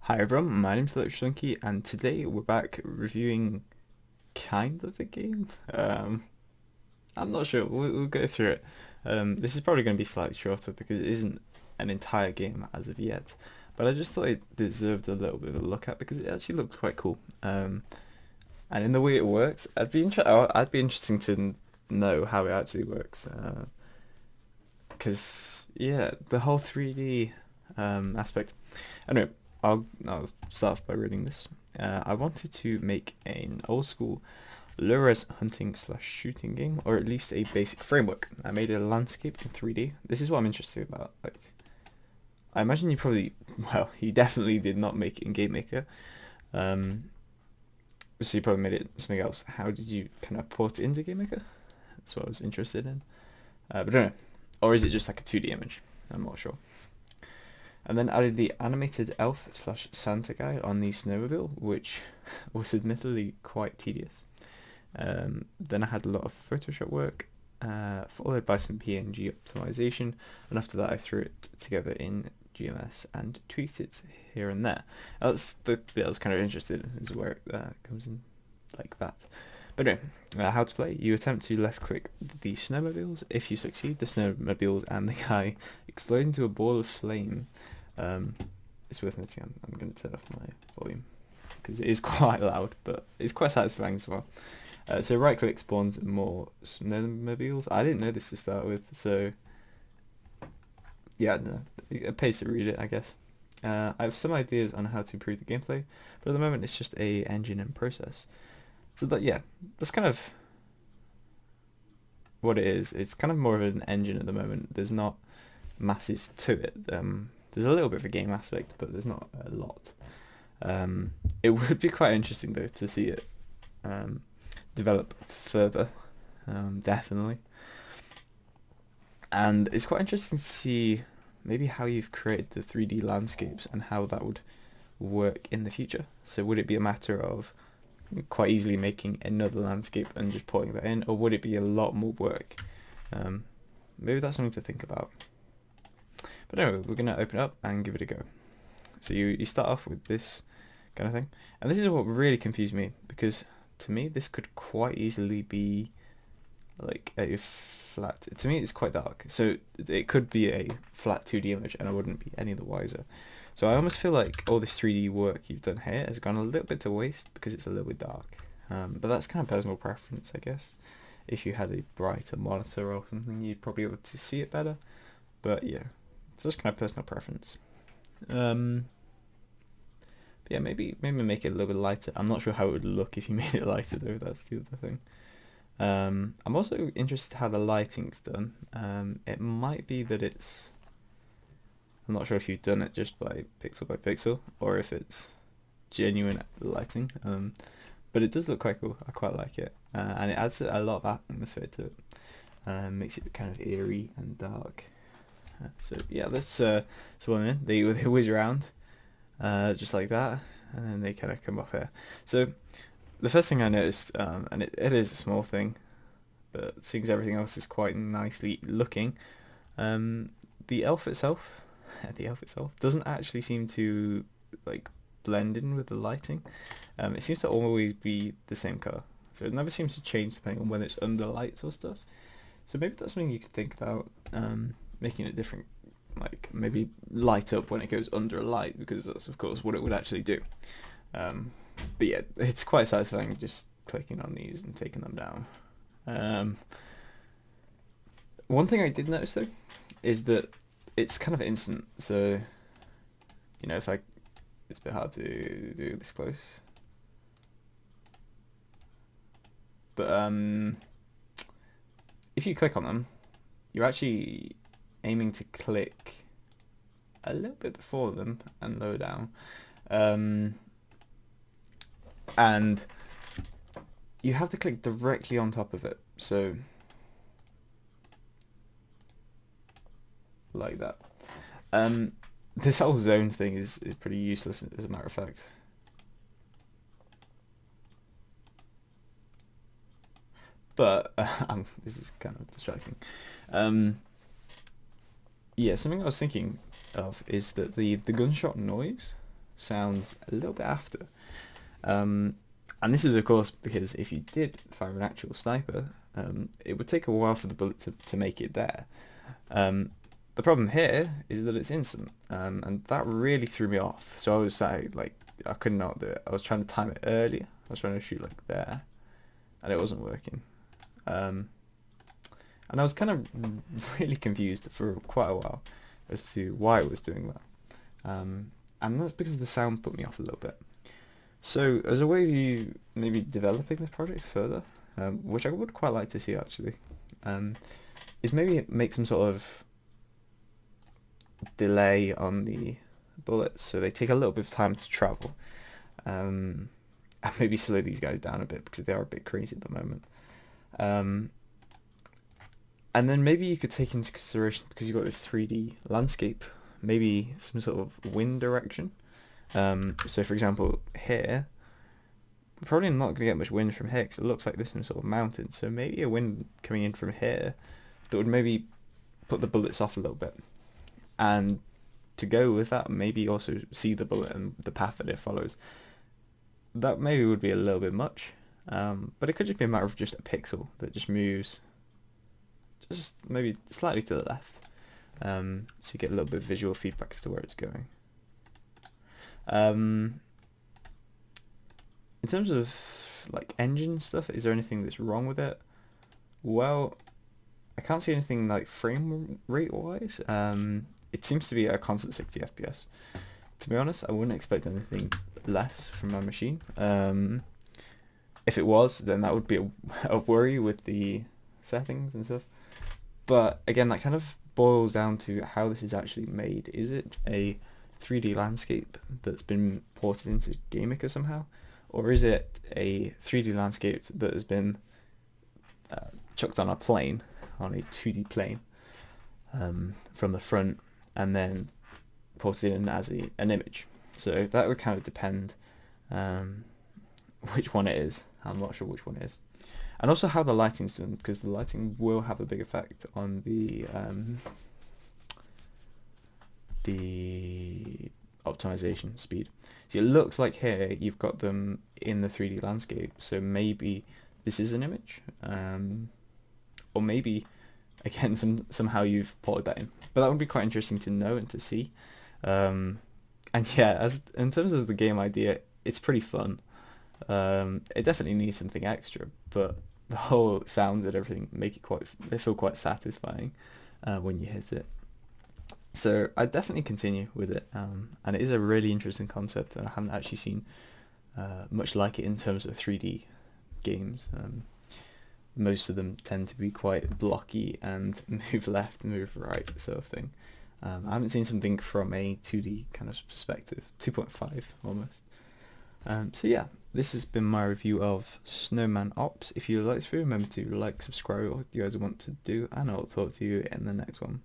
Hi everyone, my name's Electrodonkey and today we're back reviewing kind of a game. I'm not sure, we'll go through it. This is probably going to be slightly shorter because it isn't an entire game as of yet, but I just thought it deserved a little bit of a look at because it actually looked quite cool. And in the way it works, I'd be interesting to know how it actually works. Because yeah, the whole 3D aspect. Anyway, I'll start off by reading this. I wanted to make an old school low-res hunting slash shooting game, or at least a basic framework. I made a landscape in 3D. This is what I'm interested about. Like, I imagine you probably, well, you definitely did not make it in Game Maker. So you probably made it something else. How did you kind of port it into Game Maker? That's what I was interested in. But I don't know. Or is it just like a 2D image? I'm not sure. And then added the animated elf slash Santa guy on the snowmobile, which was admittedly quite tedious. Then I had a lot of Photoshop work, followed by some PNG optimization, and after that I threw it together in GMS and tweaked it here and there. That's the bit I was kind of interested in, is where it comes in like that. But anyway, how to play. You attempt to left click the snowmobiles. If you succeed, the snowmobiles and the guy explode into a ball of flame. It's worth noting I'm going to turn off my volume because it is quite loud, but it's quite satisfying as well. So right click spawns more snowmobiles. I didn't know this to start with, so yeah, no, it pays to read it, I guess. I have some ideas on how to improve the gameplay, but at the moment it's just a engine in process. So that, yeah, that's kind of what it is. It's kind of more of an engine at the moment. There's not masses to it. There's a little bit of a game aspect, but there's not a lot. It would be quite interesting though to see it develop further, definitely. And it's quite interesting to see maybe how you've created the 3D landscapes and how that would work in the future. So would it be a matter of quite easily making another landscape and just putting that in, or would it be a lot more work? Maybe that's something to think about. But anyway, we're going to open it up and give it a go. So you start off with this kind of thing. And this is what really confused me, because to me this could quite easily be like a flat... To me it's quite dark. So it could be a flat 2D image and I wouldn't be any the wiser. So I almost feel like all this 3D work you've done here has gone a little bit to waste because it's a little bit dark. But that's kind of personal preference, I guess. If you had a brighter monitor or something, you'd probably be able to see it better. But yeah, it's just kind of personal preference. But yeah, maybe make it a little bit lighter. I'm not sure how it would look if you made it lighter though, that's the other thing. I'm also interested how the lighting's done. It might be that it's... I'm not sure if you've done it just by pixel, or if it's genuine lighting. But it does look quite cool. I quite like it, and it adds a lot of atmosphere to it. Makes it kind of eerie and dark. So yeah, let's spawn in. They whiz around, just like that, and then they kind of come off here. So the first thing I noticed, and it is a small thing, but seeing as everything else is quite nicely looking, the elf itself. The elf itself doesn't actually seem to like blend in with the lighting. It seems to always be the same color, so it never seems to change depending on whether it's under lights or stuff. So maybe that's something you could think about, making it different, like maybe light up when it goes under a light, because that's of course what it would actually do. But yeah, it's quite satisfying just clicking on these and taking them down. One thing I did notice though is that it's kind of instant, so you know, it's a bit hard to do this close, but if you click on them, you're actually aiming to click a little bit before them and lower down, and you have to click directly on top of it, so like that. This whole zone thing is pretty useless as a matter of fact. But this is kind of distracting. Yeah, something I was thinking of is that the gunshot noise sounds a little bit after. And this is of course because if you did fire an actual sniper, it would take a while for the bullet to make it there. The problem here is that it's instant, and that really threw me off. So I was like, I could not do it. I was trying to time it earlier. I was trying to shoot like there, and it wasn't working. And I was kind of really confused for quite a while as to why it was doing that. And that's because the sound put me off a little bit. So as a way of you maybe developing this project further, which I would quite like to see actually, is maybe make some sort of delay on the bullets so they take a little bit of time to travel, and maybe slow these guys down a bit because they are a bit crazy at the moment. And then maybe you could take into consideration, because you've got this 3D landscape, maybe some sort of wind direction. So for example here, probably not going to get much wind from here because it looks like this is sort of mountain, so maybe a wind coming in from here that would maybe put the bullets off a little bit. And to go with that, maybe also see the bullet and the path that it follows. That maybe would be a little bit much, but it could just be a matter of just a pixel that just moves just maybe slightly to the left, so you get a little bit of visual feedback as to where it's going. In terms of like engine stuff, is there anything that's wrong with it? Well, I can't see anything like frame rate wise. It seems to be a constant 60 FPS. To be honest, I wouldn't expect anything less from my machine. If it was, then that would be a worry with the settings and stuff. But again, that kind of boils down to how this is actually made. Is it a 3D landscape that's been ported into GameMaker somehow? Or is it a 3D landscape that has been chucked on a plane, on a 2D plane, from the front, and then ported in as an image? So that would kind of depend which one it is. I'm not sure which one it is. And also how the lighting's done, because the lighting will have a big effect on the optimization speed. So it looks like here you've got them in the 3D landscape, so maybe this is an image, or maybe again somehow you've ported that in. But that would be quite interesting to know and to see. And yeah, as in terms of the game idea, it's pretty fun. It definitely needs something extra, but the whole sounds and everything make it they feel quite satisfying when you hit it. So I'd definitely continue with it, and it is a really interesting concept, and I haven't actually seen much like it in terms of 3D games. Most of them tend to be quite blocky and move left, move right sort of thing. I haven't seen something from a 2D kind of perspective, 2.5 almost. So yeah, this has been my review of Snowman Ops. If you like this video, remember to like, subscribe, what you guys want to do, and I'll talk to you in the next one.